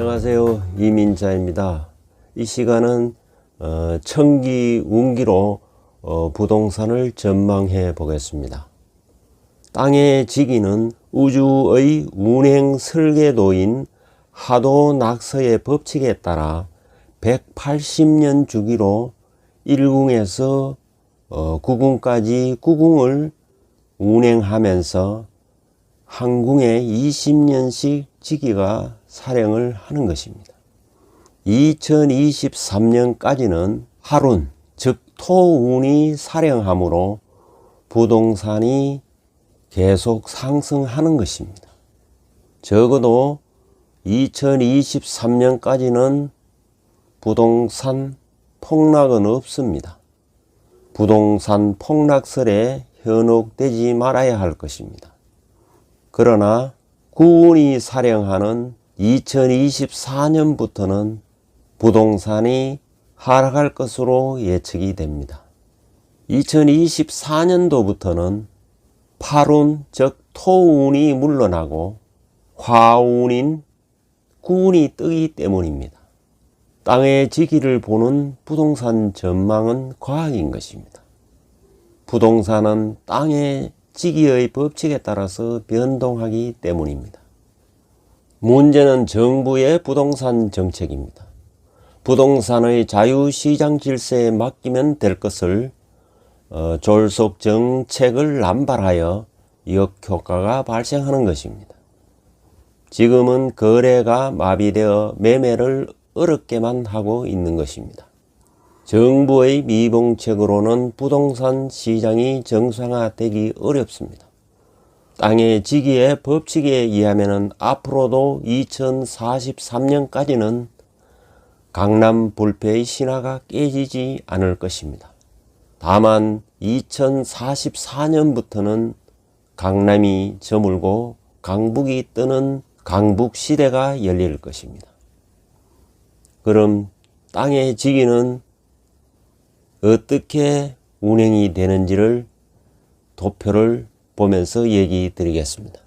안녕하세요, 이민자입니다. 이 시간은 천기 운기로 부동산을 전망해 보겠습니다. 땅의 지기는 우주의 운행 설계도인 하도 낙서의 법칙에 따라 180년 주기로 1궁에서 9궁까지 9궁을 운행하면서 한 궁에 20년씩 지기가 살행을 하는 것입니다. 2023년까지는 할운, 즉 토운이 살행하므로 부동산이 계속 상승하는 것입니다. 적어도 2023년까지는 부동산 폭락은 없습니다. 부동산 폭락설에 현혹되지 말아야 할 것입니다. 그러나 구운이 살행하는 2024년부터는 부동산이 하락할 것으로 예측이 됩니다. 2024년도부터는 팔운, 즉 토운이 물러나고 화운인 구운이 뜨기 때문입니다. 땅의 지기를 보는 부동산 전망은 과학인 것입니다. 부동산은 땅의 지기의 법칙에 따라서 변동하기 때문입니다. 문제는 정부의 부동산 정책입니다. 부동산의 자유시장 질서에 맡기면 될 것을 졸속 정책을 남발하여 역효과가 발생하는 것입니다. 지금은 거래가 마비되어 매매를 어렵게만 하고 있는 것입니다. 정부의 미봉책으로는 부동산 시장이 정상화되기 어렵습니다. 땅의 지기의 법칙에 의하면 앞으로도 2043년까지는 강남 불패의 신화가 깨지지 않을 것입니다. 다만 2044년부터는 강남이 저물고 강북이 뜨는 강북시대가 열릴 것입니다. 그럼 땅의 지기는 어떻게 운행이 되는지를 도표를 보면서 얘기 드리겠습니다.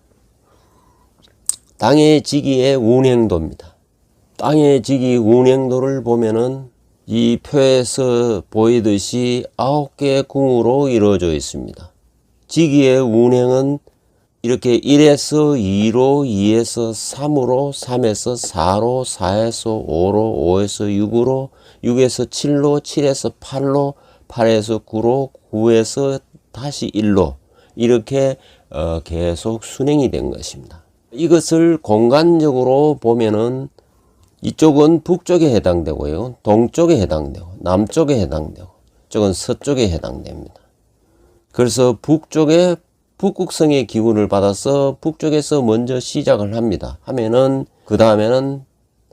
땅의 지기의 운행도입니다. 땅의 지기 운행도를 보면은 이 표에서 보이듯이 9개의 궁으로 이루어져 있습니다. 지기의 운행은 이렇게 1에서 2로, 2에서 3으로, 3에서 4로, 4에서 5로, 5에서 6으로, 6에서 7로, 7에서 8로, 8에서 9로, 9에서 다시 1로 이렇게 계속 순행이 된 것입니다. 이것을 공간적으로 보면은 이쪽은 북쪽에 해당되고요, 동쪽에 해당되고, 남쪽에 해당되고, 이쪽은 서쪽에 해당됩니다. 그래서 북쪽에 북극성의 기운을 받아서 북쪽에서 먼저 시작을 합니다. 하면은 그 다음에는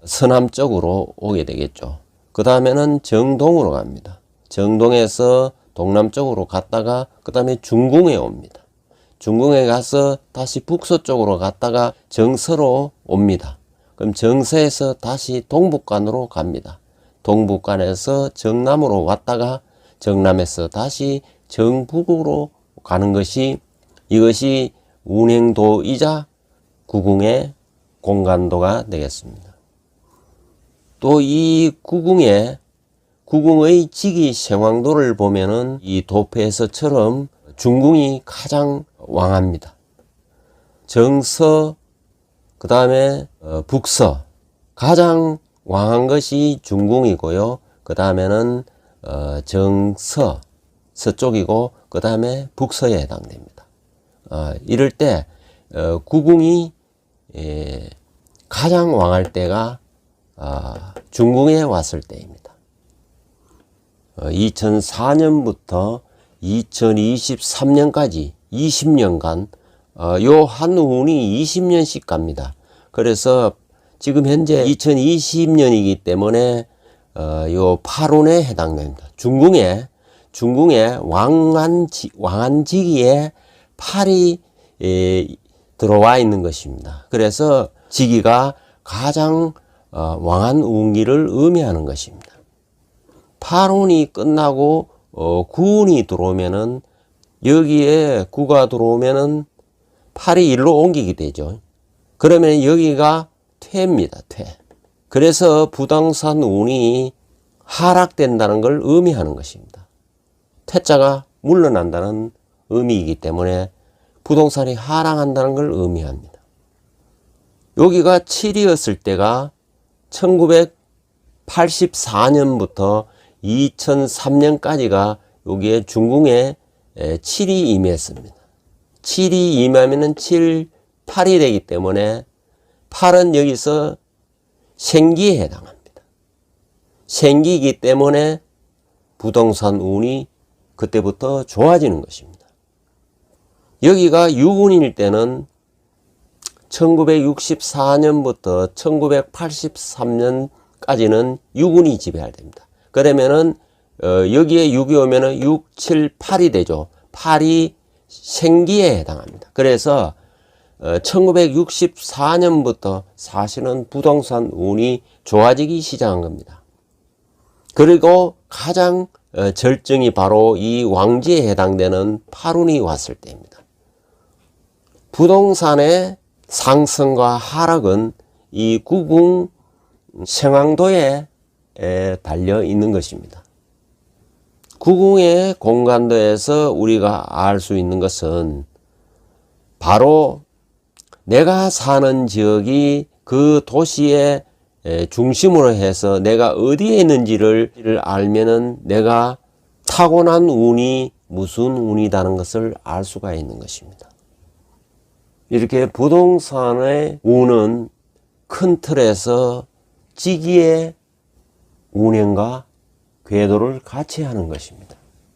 서남쪽으로 오게 되겠죠. 그 다음에는 정동으로 갑니다. 정동에서 동남쪽으로 갔다가 그 다음에 중궁에 옵니다. 중궁에 가서 다시 북서쪽으로 갔다가 정서로 옵니다. 그럼 정서에서 다시 동북간으로 갑니다. 동북간에서 정남으로 왔다가 정남에서 다시 정북으로 가는 것이 이것이 운행도이자 구궁의 공간도가 되겠습니다. 또 이 구궁의 지기 생황도를 보면은 이 도표에서처럼 중궁이 가장 왕합니다. 정서, 그 다음에 북서, 가장 왕한 것이 중궁이고요. 그 다음에는 정서, 서쪽이고 그 다음에 북서에 해당됩니다. 이럴 때 구궁이 가장 왕할 때가 중궁에 왔을 때입니다. 2004년부터 2023년까지 20년간 요 한 운이 20년씩 갑니다. 그래서 지금 현재 2020년이기 때문에 요 8운에 해당됩니다. 중궁에 왕한지기에 8이 들어와 있는 것입니다. 그래서 지기가 가장 왕한 운기를 의미하는 것입니다. 8운이 끝나고 9운이 들어오면은 여기에 9가 들어오면은 8이 1로 옮기게 되죠. 그러면 여기가 퇴입니다. 퇴. 그래서 부동산 운이 하락된다는 걸 의미하는 것입니다. 퇴짜가 물러난다는 의미이기 때문에 부동산이 하락한다는 걸 의미합니다. 여기가 7이었을 때가 1984년부터 2003년까지가 여기에 중궁에 7이 임했습니다. 7이 임하면 7, 8이 되기 때문에 8은 여기서 생기에 해당합니다. 생기이기 때문에 부동산 운이 그때부터 좋아지는 것입니다. 여기가 6운일 때는 1964년부터 1983년까지는 6운이 지배됩니다. 그러면은 여기에 6이 오면은 6, 7, 8이 되죠. 8이 생기에 해당합니다. 그래서 1964년부터 사실은 부동산 운이 좋아지기 시작한 겁니다. 그리고 가장 절정이 바로 이 왕지에 해당되는 8운이 왔을 때입니다. 부동산의 상승과 하락은 이 구궁 생황도에 달려 있는 것입니다. 구궁의 공간도에서 우리가 알 수 있는 것은 바로 내가 사는 지역이 그 도시의 중심으로 해서 내가 어디에 있는지를 알면은 내가 타고난 운이 무슨 운이라는 것을 알 수가 있는 것입니다. 이렇게 부동산의 운은 큰 틀에서 지기의 운행과 궤도를 같이 하는 것입니다.